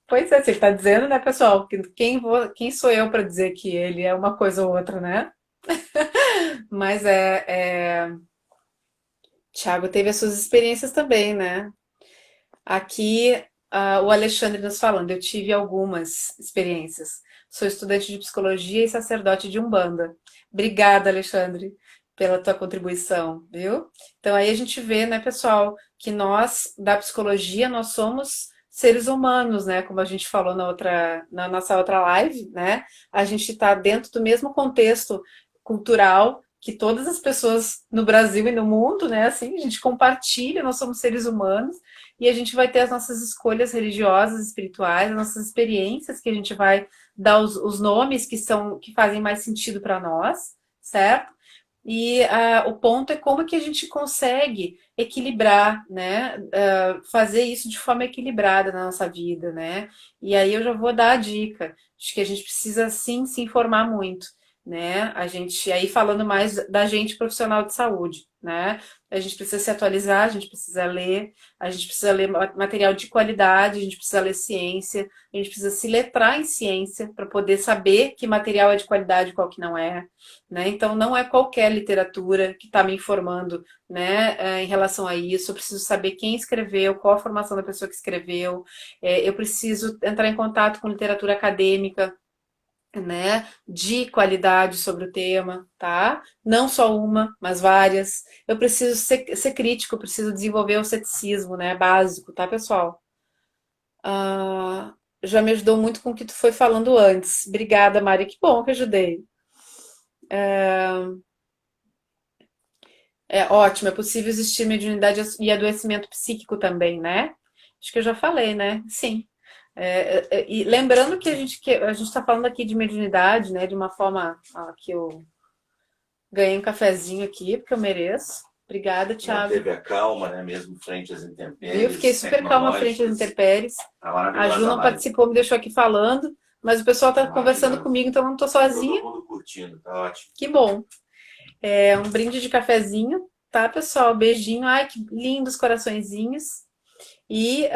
S1: Pois é, você está dizendo, né, pessoal? Que quem sou eu para dizer que ele é uma coisa ou outra, né? Mas Thiago teve as suas experiências também, né? Aqui, o Alexandre nos falando, eu tive algumas experiências. Sou estudante de psicologia e sacerdote de Umbanda. Obrigada, Alexandre, pela tua contribuição, viu? Então aí a gente vê, né, pessoal, que nós, da psicologia, nós somos seres humanos, né? Como a gente falou na nossa outra live, né? A gente está dentro do mesmo contexto cultural que todas as pessoas no Brasil e no mundo, né? Assim, a gente compartilha, nós somos seres humanos e a gente vai ter as nossas escolhas religiosas, espirituais, as nossas experiências que a gente vai dar os nomes que fazem mais sentido para nós, certo? E o ponto é como que a gente consegue equilibrar, né? Fazer isso de forma equilibrada na nossa vida, né? E aí eu já vou dar a dica. Acho que a gente precisa sim se informar muito, né? A gente aí falando mais da gente profissional de saúde, né? A gente precisa se atualizar, a gente precisa ler material de qualidade, a gente precisa ler ciência, a gente precisa se letrar em ciência para poder saber que material é de qualidade e qual que não é, né? Então não é qualquer literatura que está me informando, né, em relação a isso. Eu preciso saber quem escreveu, qual a formação da pessoa que escreveu. Eu preciso entrar em contato com literatura acadêmica, né, de qualidade sobre o tema, tá? Não só uma, mas várias. Eu preciso ser crítico, eu preciso desenvolver o ceticismo, né, básico, tá, pessoal? Ah, já me ajudou muito com o que tu foi falando antes. Obrigada, Mari. Que bom que ajudei. É ótimo, é possível existir mediunidade e adoecimento psíquico também, né? Acho que eu já falei, né? Sim. E lembrando que a gente está falando aqui de mediunidade, né? De uma forma que eu ganhei um cafezinho aqui, porque eu mereço. Obrigada, Thiago.
S2: Manteve a calma, né? Mesmo frente às
S1: Viu? Fiquei
S2: intempéries
S1: super calma frente às
S2: tecnológicas.
S1: intempéries.
S2: Tá
S1: A Ju
S2: maravilhosa a
S1: não
S2: live.
S1: participou, me deixou aqui falando, mas o pessoal está conversando
S2: Maravilhosa.
S1: comigo, então eu não estou
S2: Todo
S1: sozinha.
S2: mundo curtindo, tá ótimo.
S1: Que bom. É um brinde de cafezinho, tá, pessoal? Beijinho. Ai, que lindos coraçõezinhos. E,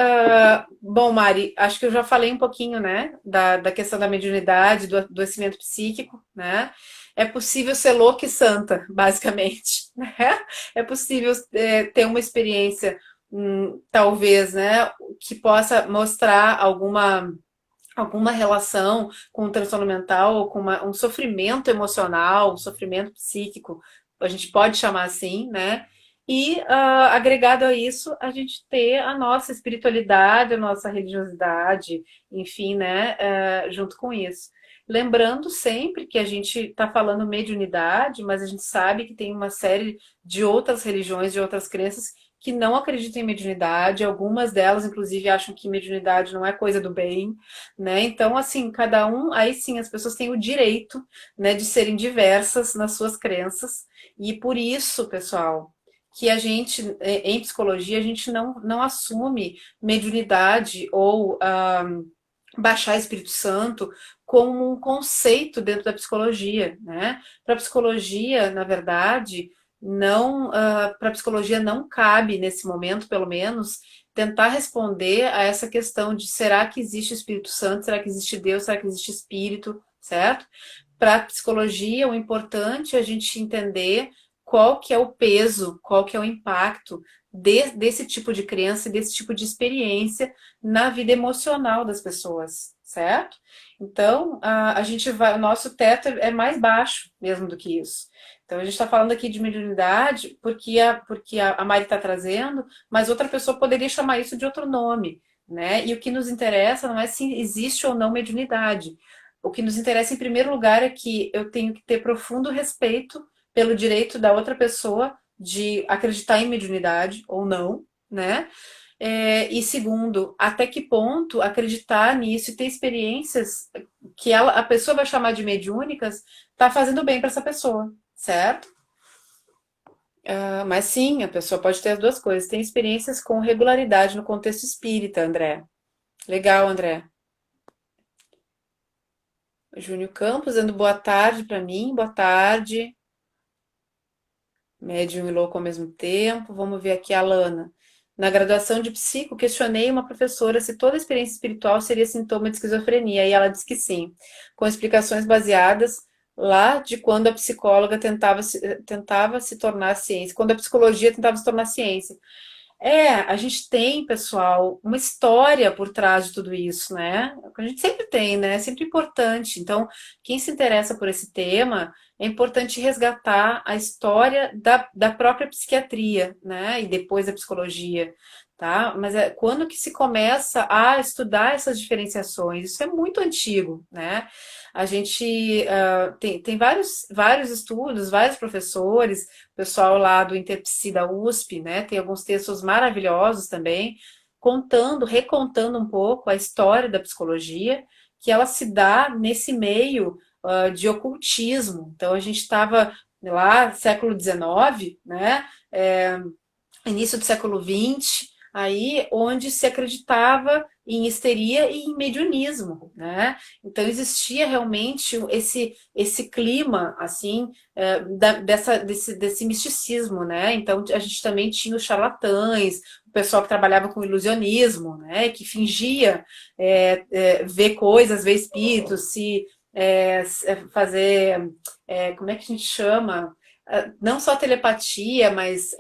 S1: bom, Mari, acho que eu já falei um pouquinho, né, da questão da mediunidade, do adoecimento psíquico, né? É possível ser louca e santa, basicamente. né? É possível ter uma experiência, talvez, né, que possa mostrar alguma relação com um transtorno mental ou com um sofrimento emocional, um sofrimento psíquico, a gente pode chamar assim, né? E agregado a isso, a gente ter a nossa espiritualidade, a nossa religiosidade, enfim, né, junto com isso. Lembrando sempre que a gente está falando mediunidade, mas a gente sabe que tem uma série de outras religiões, de outras crenças que não acreditam em mediunidade, algumas delas, inclusive, acham que mediunidade não é coisa do bem, né? Então, assim, cada um, aí sim, as pessoas têm o direito, né, de serem diversas nas suas crenças, e por isso, pessoal, que a gente, em psicologia, a gente não assume mediunidade ou baixar Espírito Santo como um conceito dentro da psicologia, né? Para a psicologia, na verdade, não, para a psicologia não cabe nesse momento, pelo menos, tentar responder a essa questão de será que existe Espírito Santo, será que existe Deus, será que existe Espírito, certo? Para a psicologia, o importante é a gente entender qual que é o peso, qual que é o impacto desse tipo de crença, desse tipo de experiência na vida emocional das pessoas, certo? Então, a gente vai, o nosso teto é mais baixo mesmo do que isso. Então, a gente está falando aqui de mediunidade porque a Mari está trazendo, mas outra pessoa poderia chamar isso de outro nome, né? E o que nos interessa não é se existe ou não mediunidade. O que nos interessa, em primeiro lugar, é que eu tenho que ter profundo respeito pelo direito da outra pessoa de acreditar em mediunidade ou não, né? E segundo, até que ponto acreditar nisso e ter experiências que a pessoa vai chamar de mediúnicas está fazendo bem para essa pessoa, certo? Mas sim, a pessoa pode ter as duas coisas. Tem experiências com regularidade no contexto espírita, André. Legal, André. Júnior Campos dando boa tarde para mim, boa tarde. Médium e louco ao mesmo tempo. Vamos ver aqui a Lana. Na graduação de psico, questionei uma professora se toda experiência espiritual seria sintoma de esquizofrenia, e ela disse que sim, com explicações baseadas lá de quando a psicóloga tentava se tornar ciência, quando a psicologia tentava se tornar ciência. A gente tem, pessoal, uma história por trás de tudo isso, né? A gente sempre tem, né? É sempre importante. Então, quem se interessa por esse tema, é importante resgatar a história da própria psiquiatria, né? E depois da psicologia, tá? Mas quando que se começa a estudar essas diferenciações? Isso é muito antigo, né? A gente tem vários estudos, vários professores, o pessoal lá do Interpsi da USP, né? Tem alguns textos maravilhosos também, recontando um pouco a história da psicologia, que ela se dá nesse meio de ocultismo. Então a gente estava lá século XIX, né? Início do século XX, aí onde se acreditava em histeria e em mediunismo, né? Então existia realmente esse clima assim desse misticismo, né? Então a gente também tinha os charlatães, o pessoal que trabalhava com ilusionismo, né? Que fingia ver coisas, ver espíritos, fazer como é que a gente chama? Não só telepatia, mas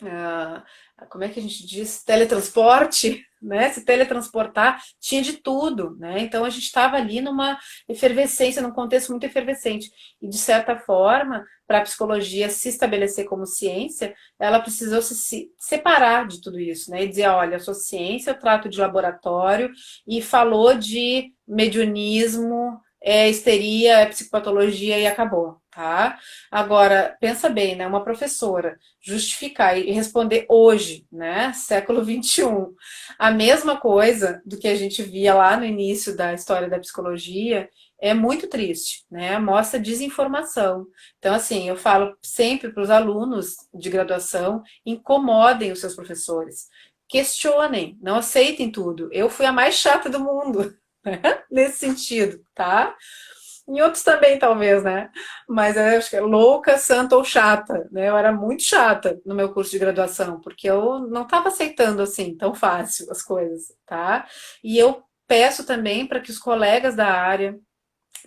S1: ah, como é que a gente diz? Teletransporte, né? Se teletransportar, tinha de tudo, né? Então a gente estava ali numa efervescência, num contexto muito efervescente. E de certa forma, para a psicologia se estabelecer como ciência, ela precisou se separar de tudo isso, né? E dizer, olha, eu sou ciência, eu trato de laboratório, e falou de mediunismo, histeria, psicopatologia e acabou, tá? Agora, pensa bem, né? Uma professora justificar e responder hoje, né, século XXI, a mesma coisa do que a gente via lá no início da história da psicologia, é muito triste, né? Mostra desinformação. Então, assim, eu falo sempre para os alunos de graduação, incomodem os seus professores, questionem, não aceitem tudo. Eu fui a mais chata do mundo, né? Nesse sentido, tá? Em outros também, talvez, né? Mas eu acho que é louca, santa ou chata, né? Eu era muito chata no meu curso de graduação, porque eu não estava aceitando assim tão fácil as coisas, tá? E eu peço também para que os colegas da área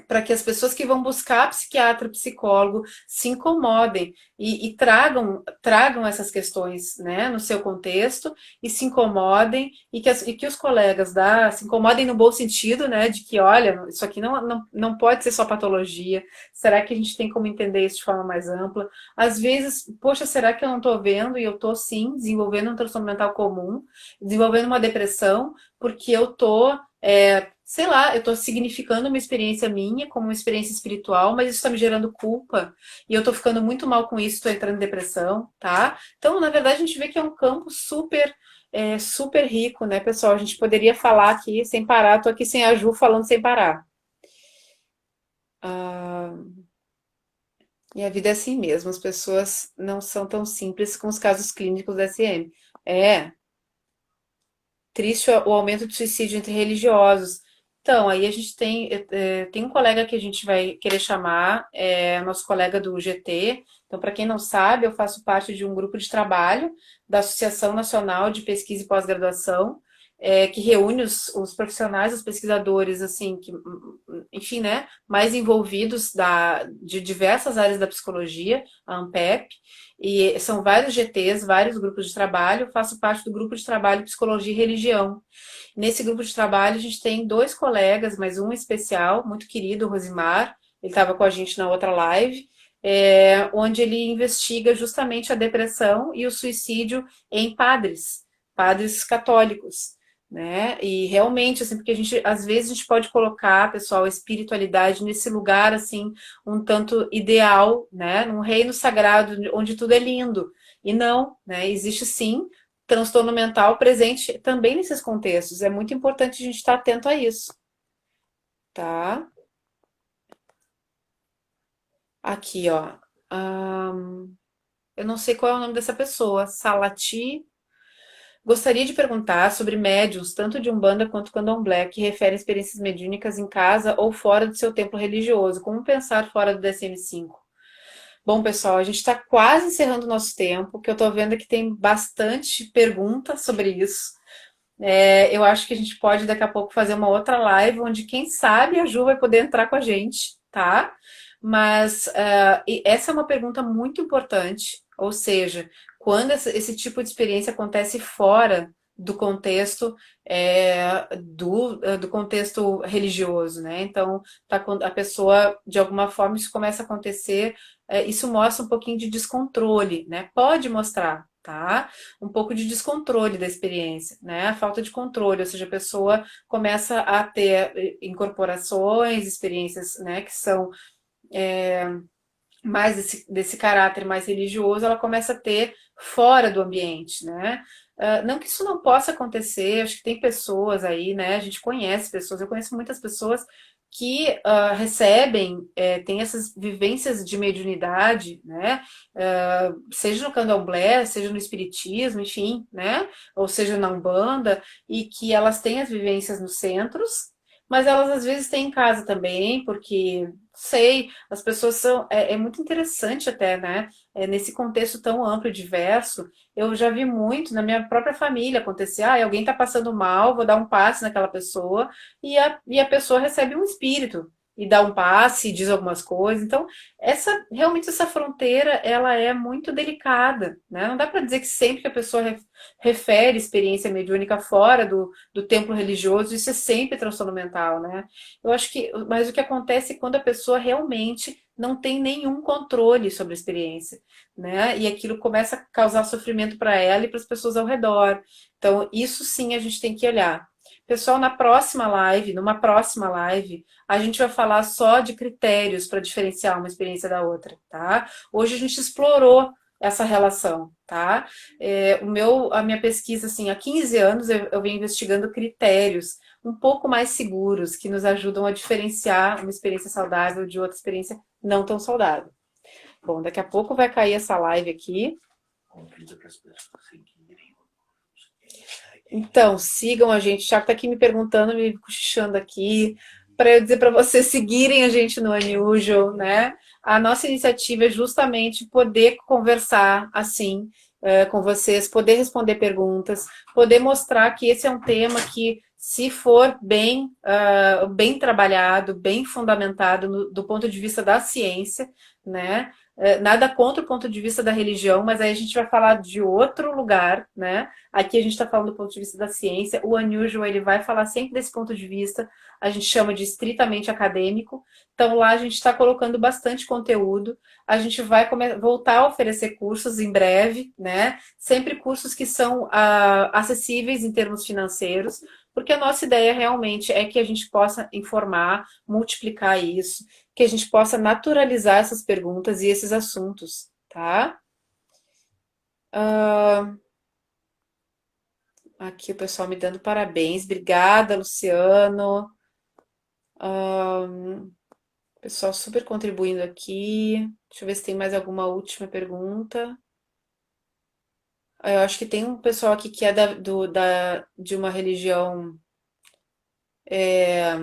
S1: para que as pessoas que vão buscar psiquiatra, psicólogo, se incomodem e tragam essas questões, né, no seu contexto e se incomodem e que os colegas se incomodem no bom sentido, né, de que, olha, isso aqui não pode ser só patologia, será que a gente tem como entender isso de forma mais ampla? Às vezes, poxa, será que eu não estou vendo e eu estou sim desenvolvendo um transtorno mental comum, desenvolvendo uma depressão, porque eu estou sei lá, eu estou significando uma experiência minha como uma experiência espiritual, mas isso está me gerando culpa e eu estou ficando muito mal com isso, estou entrando em depressão, tá? Então, na verdade, a gente vê que é um campo super rico, né, pessoal? A gente poderia falar aqui sem parar, estou aqui sem a Ju falando sem parar. Ah, e a vida é assim mesmo, as pessoas não são tão simples com os casos clínicos da SM. É, triste o aumento de suicídio entre religiosos. Então, aí a gente tem um colega que a gente vai querer chamar, nosso colega do GT. Então, para quem não sabe, eu faço parte de um grupo de trabalho da Associação Nacional de Pesquisa e Pós-Graduação, que reúne os profissionais, os pesquisadores, assim, que, enfim, né, mais envolvidos de diversas áreas da psicologia, a ANPEP, e são vários GTs, vários grupos de trabalho. Eu faço parte do grupo de trabalho Psicologia e Religião. Nesse grupo de trabalho, a gente tem dois colegas, mas um especial, muito querido, o Rosimar. Ele estava com a gente na outra live, onde ele investiga justamente a depressão e o suicídio em padres católicos. Né? E realmente, assim, porque às vezes a gente pode colocar, pessoal, a espiritualidade nesse lugar, assim, um tanto ideal, né? Num reino sagrado onde tudo é lindo. E não, né? Existe sim transtorno mental presente também nesses contextos. É muito importante a gente estar atento a isso, tá? Aqui, ó. Eu não sei qual é o nome dessa pessoa. Salati. Gostaria de perguntar sobre médiuns, tanto de Umbanda quanto Candomblé, que referem experiências mediúnicas em casa ou fora do seu templo religioso. Como pensar fora do DSM-5? Bom, pessoal, a gente está quase encerrando o nosso tempo, que eu estou vendo que tem bastante pergunta sobre isso. Eu acho que a gente pode daqui a pouco fazer uma outra live, onde quem sabe a Ju vai poder entrar com a gente, tá? Mas essa é uma pergunta muito importante, ou seja, quando esse tipo de experiência acontece fora do contexto do contexto religioso, né? Então, a pessoa, de alguma forma, isso começa a acontecer, isso mostra um pouquinho de descontrole, né? Pode mostrar, tá? Um pouco de descontrole da experiência, né? A falta de controle, ou seja, a pessoa começa a ter incorporações, experiências, né, que são mais desse caráter mais religioso, ela começa a ter fora do ambiente, né? Não que isso não possa acontecer, acho que tem pessoas aí, né? A gente conhece pessoas, eu conheço muitas pessoas que recebem, têm essas vivências de mediunidade, né? Seja no candomblé, seja no espiritismo, enfim, né? Ou seja na Umbanda, e que elas têm as vivências nos centros, mas elas às vezes têm em casa também, porque sei, as pessoas são. É muito interessante até, né? Nesse contexto tão amplo e diverso, eu já vi muito na minha própria família acontecer. Ah, alguém está passando mal, vou dar um passe naquela pessoa, e a pessoa recebe um espírito e dá um passe, diz algumas coisas. Então, realmente essa fronteira, ela é muito delicada, né? Não dá para dizer que sempre que a pessoa refere experiência mediúnica fora do templo religioso, isso é sempre transtorno mental, né? Eu acho que, mas o que acontece é quando a pessoa realmente não tem nenhum controle sobre a experiência, né? E aquilo começa a causar sofrimento para ela e para as pessoas ao redor. Então, isso sim a gente tem que olhar. Pessoal, numa próxima live, a gente vai falar só de critérios para diferenciar uma experiência da outra, tá? Hoje a gente explorou essa relação, tá? A minha pesquisa, assim, há 15 anos eu venho investigando critérios um pouco mais seguros, que nos ajudam a diferenciar uma experiência saudável de outra experiência não tão saudável. Bom, daqui a pouco vai cair essa live aqui.
S2: Convida para as pessoas seguirem.
S1: Então, sigam a gente. O Thiago está aqui me perguntando, me cochichando aqui, para eu dizer para vocês seguirem a gente no Unusual, né? A nossa iniciativa é justamente poder conversar assim com vocês, poder responder perguntas, poder mostrar que esse é um tema que se for bem trabalhado, bem fundamentado do ponto de vista da ciência, né? Nada contra o ponto de vista da religião, mas aí a gente vai falar de outro lugar, né? Aqui a gente está falando do ponto de vista da ciência. O Unusual, ele vai falar sempre desse ponto de vista. A gente chama de estritamente acadêmico. Então lá a gente está colocando bastante conteúdo. A gente vai voltar a oferecer cursos em breve, né? Sempre cursos que são acessíveis em termos financeiros, porque a nossa ideia realmente é que a gente possa informar, multiplicar isso, que a gente possa naturalizar essas perguntas e esses assuntos, tá? Aqui o pessoal me dando parabéns. Obrigada, Luciano. Pessoal super contribuindo aqui. Deixa eu ver se tem mais alguma última pergunta. Eu acho que tem um pessoal aqui que é de uma religião. Deixa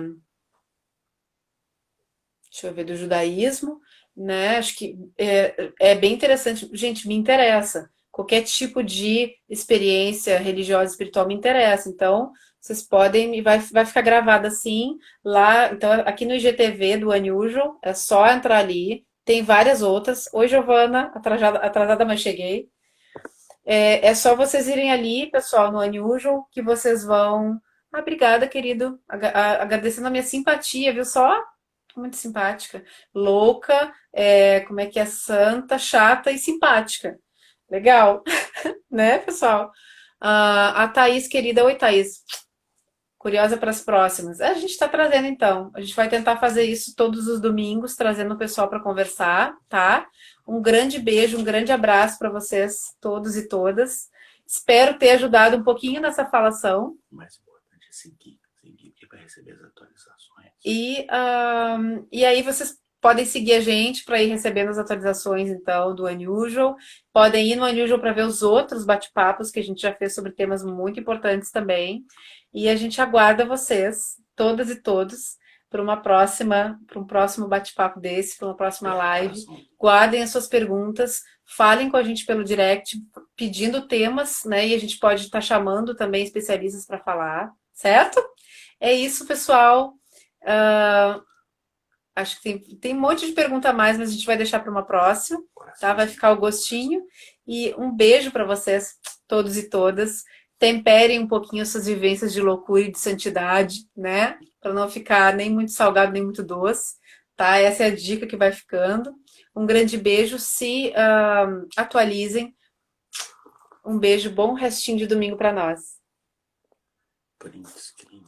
S1: eu ver, do judaísmo, né? Acho que é bem interessante. Gente, me interessa. Qualquer tipo de experiência religiosa, espiritual me interessa. Então, vocês podem, e vai ficar gravado assim, lá. Então, aqui no IGTV do Unusual, é só entrar ali. Tem várias outras. Oi, Giovana, atrasada, mas cheguei. É só vocês irem ali, pessoal, no Unusual, que vocês vão. Ah, obrigada, querido. Agradecendo a minha simpatia, viu só? Muito simpática. Louca, como é que é? Santa, chata e simpática. Legal, né, pessoal? A Thaís, querida. Oi, Thaís. Curiosa para as próximas. A gente está trazendo, então. A gente vai tentar fazer isso todos os domingos, trazendo o pessoal para conversar, tá? Um grande beijo, um grande abraço para vocês, todos e todas. Espero ter ajudado um pouquinho nessa falação.
S2: O mais importante é seguir aqui para receber as atualizações.
S1: E aí vocês podem seguir a gente para ir recebendo as atualizações, então, do Unusual. Podem ir no Unusual para ver os outros bate-papos que a gente já fez sobre temas muito importantes também. E a gente aguarda vocês, todas e todos, para um próximo bate-papo desse, para uma próxima live. Guardem as suas perguntas, falem com a gente pelo direct, pedindo temas, né? E a gente pode estar chamando também especialistas para falar, certo? É isso, pessoal. Acho que tem um monte de pergunta a mais, mas a gente vai deixar para uma próxima, tá? Vai ficar o gostinho. E um beijo para vocês, todos e todas. Temperem um pouquinho suas vivências de loucura e de santidade, né? Para não ficar nem muito salgado, nem muito doce, tá? Essa é a dica que vai ficando. Um grande beijo, se atualizem. Um beijo, bom restinho de domingo para nós.
S2: Print screen.